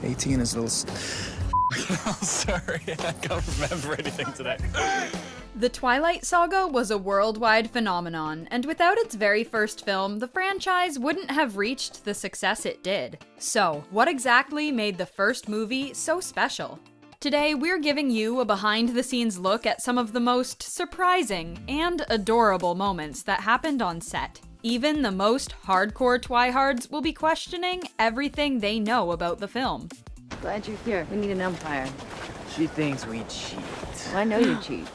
18 is a little... Sorry, I can't remember anything today. The Twilight Saga was a worldwide phenomenon, and without its very first film, the franchise wouldn't have reached the success it did. So, what exactly made the first movie so special? Today, we're giving you a behind-the-scenes look at some of the most surprising and adorable moments that happened on set. Even the most hardcore Twihards will be questioning everything they know about the film. Glad you're here. We need an umpire. She thinks we cheat. Well, I know you cheat.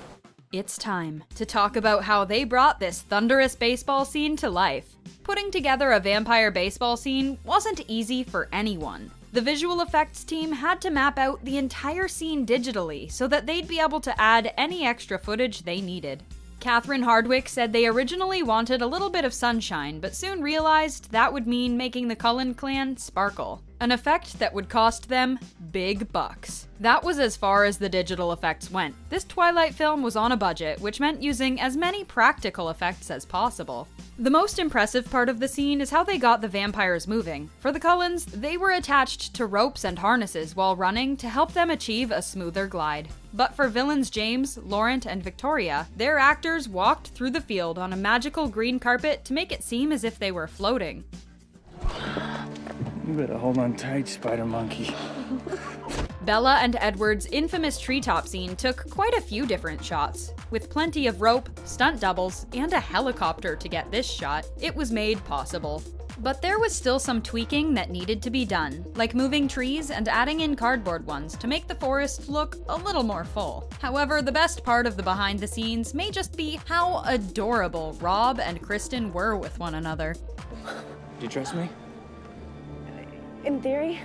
It's time to talk about how they brought this thunderous baseball scene to life. Putting together a vampire baseball scene wasn't easy for anyone. The visual effects team had to map out the entire scene digitally so that they'd be able to add any extra footage they needed. Catherine Hardwicke said they originally wanted a little bit of sunshine, but soon realized that would mean making the Cullen clan sparkle, an effect that would cost them big bucks. That was as far as the digital effects went. This Twilight film was on a budget, which meant using as many practical effects as possible. The most impressive part of the scene is how they got the vampires moving. For the Cullens, they were attached to ropes and harnesses while running to help them achieve a smoother glide. But for villains James, Laurent, and Victoria, their actors walked through the field on a magical green carpet to make it seem as if they were floating. You better hold on tight, spider monkey. Bella and Edward's infamous treetop scene took quite a few different shots. With plenty of rope, stunt doubles, and a helicopter to get this shot, it was made possible. But there was still some tweaking that needed to be done, like moving trees and adding in cardboard ones to make the forest look a little more full. However, the best part of the behind the scenes may just be how adorable Rob and Kristen were with one another. Do you trust me? In theory.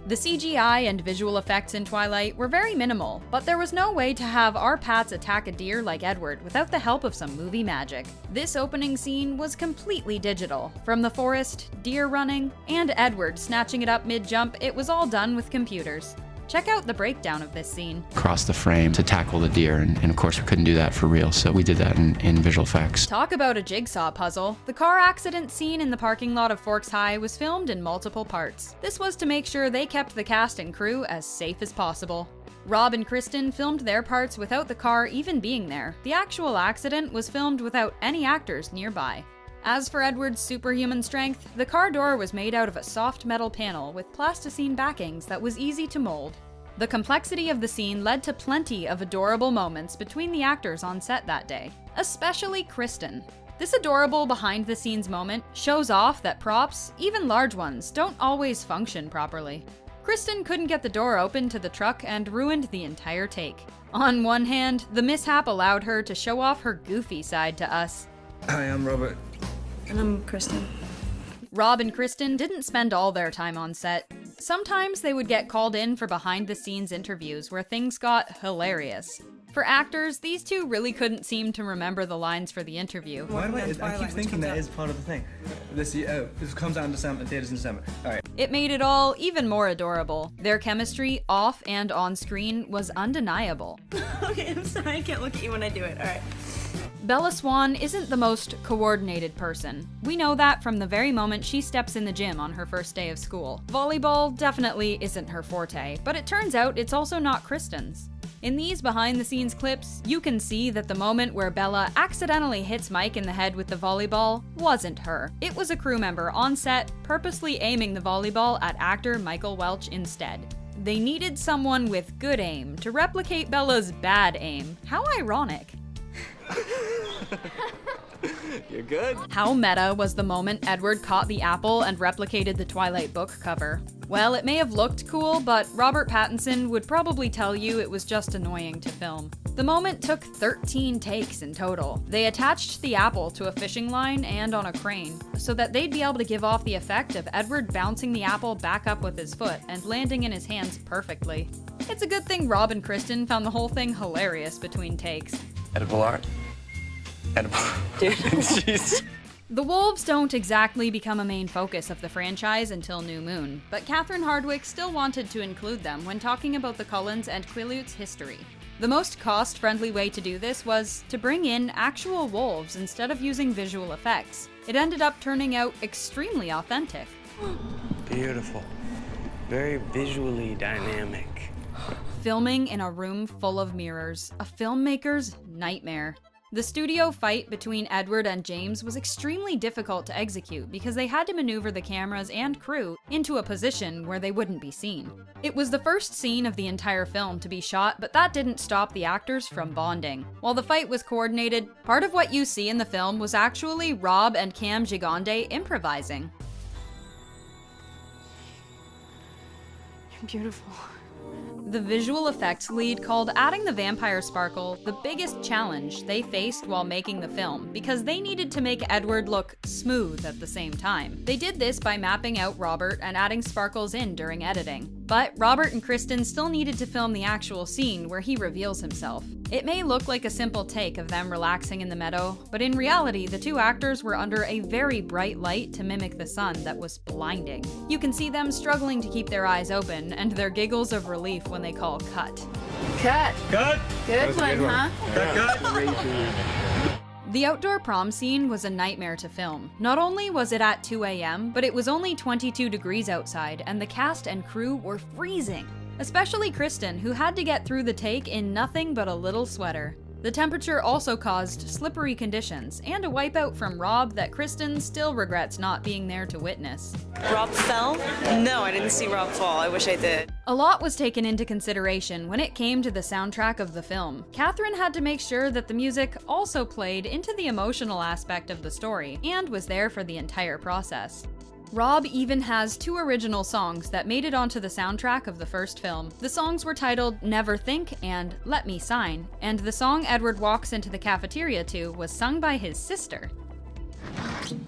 The CGI and visual effects in Twilight were very minimal, but there was no way to have our Pats attack a deer like Edward without the help of some movie magic. This opening scene was completely digital. From the forest, deer running, and Edward snatching it up mid-jump, it was all done with computers. Check out the breakdown of this scene. Across the frame to tackle the deer, and of course we couldn't do that for real, so we did that in visual effects. Talk about a jigsaw puzzle. The car accident scene in the parking lot of Forks High was filmed in multiple parts. This was to make sure they kept the cast and crew as safe as possible. Rob and Kristen filmed their parts without the car even being there. The actual accident was filmed without any actors nearby. As for Edward's superhuman strength, the car door was made out of a soft metal panel with plasticine backings that was easy to mold. The complexity of the scene led to plenty of adorable moments between the actors on set that day, especially Kristen. This adorable behind-the-scenes moment shows off that props, even large ones, don't always function properly. Kristen couldn't get the door open to the truck and ruined the entire take. On one hand, the mishap allowed her to show off her goofy side to us. Hi, I'm Robert. And I'm Kristen. Rob and Kristen didn't spend all their time on set. Sometimes they would get called in for behind-the-scenes interviews where things got hilarious. For actors, these two really couldn't seem to remember the lines for the interview. Why do I keep thinking that is part of the thing? This comes out in December, theaters in December. Alright. It made it all even more adorable. Their chemistry, off and on screen, was undeniable. Okay, I'm sorry. I can't look at you when I do it. All right. Bella Swan isn't the most coordinated person. We know that from the very moment she steps in the gym on her first day of school. Volleyball definitely isn't her forte, but it turns out it's also not Kristen's. In these behind-the-scenes clips, you can see that the moment where Bella accidentally hits Mike in the head with the volleyball wasn't her. It was a crew member on set purposely aiming the volleyball at actor Michael Welch instead. They needed someone with good aim to replicate Bella's bad aim. How ironic. You're good. How meta was the moment Edward caught the apple and replicated the Twilight book cover? Well, it may have looked cool, but Robert Pattinson would probably tell you it was just annoying to film. The moment took 13 takes in total. They attached the apple to a fishing line and on a crane, so that they'd be able to give off the effect of Edward bouncing the apple back up with his foot and landing in his hands perfectly. It's a good thing Rob and Kristen found the whole thing hilarious between takes. Edible art. Edible. Dude. Jeez. The wolves don't exactly become a main focus of the franchise until New Moon, but Catherine Hardwicke still wanted to include them when talking about the Cullens and Quileut's history. The most cost-friendly way to do this was to bring in actual wolves instead of using visual effects. It ended up turning out extremely authentic. Beautiful. Very visually dynamic. Filming in a room full of mirrors, a filmmaker's nightmare. The studio fight between Edward and James was extremely difficult to execute because they had to maneuver the cameras and crew into a position where they wouldn't be seen. It was the first scene of the entire film to be shot, but that didn't stop the actors from bonding. While the fight was coordinated, part of what you see in the film was actually Rob and Cam Gigonde improvising. You're beautiful. The visual effects lead called adding the vampire sparkle the biggest challenge they faced while making the film, because they needed to make Edward look smooth at the same time. They did this by mapping out Robert and adding sparkles in during editing. But Robert and Kristen still needed to film the actual scene where he reveals himself. It may look like a simple take of them relaxing in the meadow, but in reality, the two actors were under a very bright light to mimic the sun that was blinding. You can see them struggling to keep their eyes open, and their giggles of relief when they call cut. Cut. Good. Good one, huh? The outdoor prom scene was a nightmare to film. Not only was it at 2 a.m., but it was only 22 degrees outside, and the cast and crew were freezing. Especially Kristen, who had to get through the take in nothing but a little sweater. The temperature also caused slippery conditions, and a wipeout from Rob that Kristen still regrets not being there to witness. Rob fell? No, I didn't see Rob fall. I wish I did. A lot was taken into consideration when it came to the soundtrack of the film. Catherine had to make sure that the music also played into the emotional aspect of the story, and was there for the entire process. Rob even has 2 original songs that made it onto the soundtrack of the first film. The songs were titled Never Think and Let Me Sign, and the song Edward walks into the cafeteria to was sung by his sister.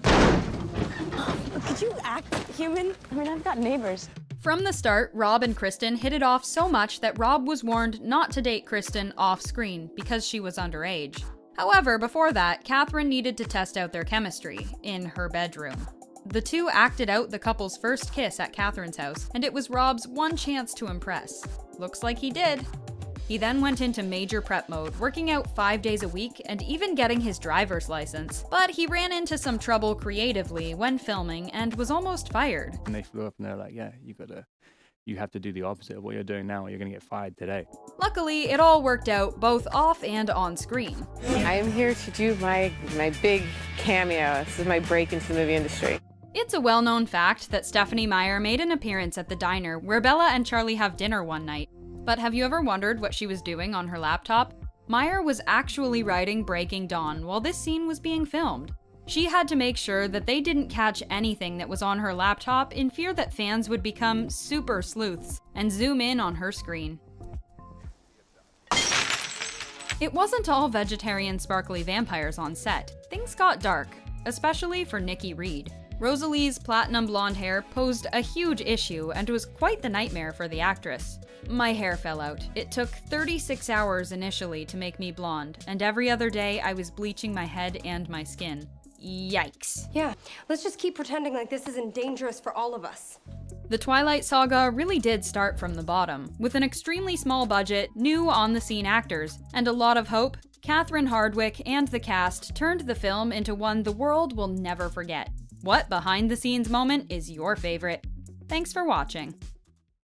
Could you act human? I mean, I've got neighbors. From the start, Rob and Kristen hit it off so much that Rob was warned not to date Kristen off-screen because she was underage. However, before that, Catherine needed to test out their chemistry in her bedroom. The two acted out the couple's first kiss at Catherine's house, and it was Rob's one chance to impress. Looks like he did. He then went into major prep mode, working out 5 days a week and even getting his driver's license. But he ran into some trouble creatively when filming and was almost fired. And they flew up and they're like, yeah, you have to do the opposite of what you're doing now, or you're gonna get fired today. Luckily, it all worked out both off and on screen. I am here to do my big cameo. This is my break into the movie industry. It's a well-known fact that Stephenie Meyer made an appearance at the diner where Bella and Charlie have dinner one night. But have you ever wondered what she was doing on her laptop? Meyer was actually writing Breaking Dawn while this scene was being filmed. She had to make sure that they didn't catch anything that was on her laptop in fear that fans would become super sleuths and zoom in on her screen. It wasn't all vegetarian sparkly vampires on set. Things got dark, especially for Nikki Reed. Rosalie's platinum blonde hair posed a huge issue and was quite the nightmare for the actress. My hair fell out. It took 36 hours initially to make me blonde, and every other day I was bleaching my head and my skin. Yikes. Yeah, let's just keep pretending like this isn't dangerous for all of us. The Twilight Saga really did start from the bottom. With an extremely small budget, new on-the-scene actors, and a lot of hope, Catherine Hardwicke and the cast turned the film into one the world will never forget. What behind-the-scenes moment is your favorite? Thanks for watching.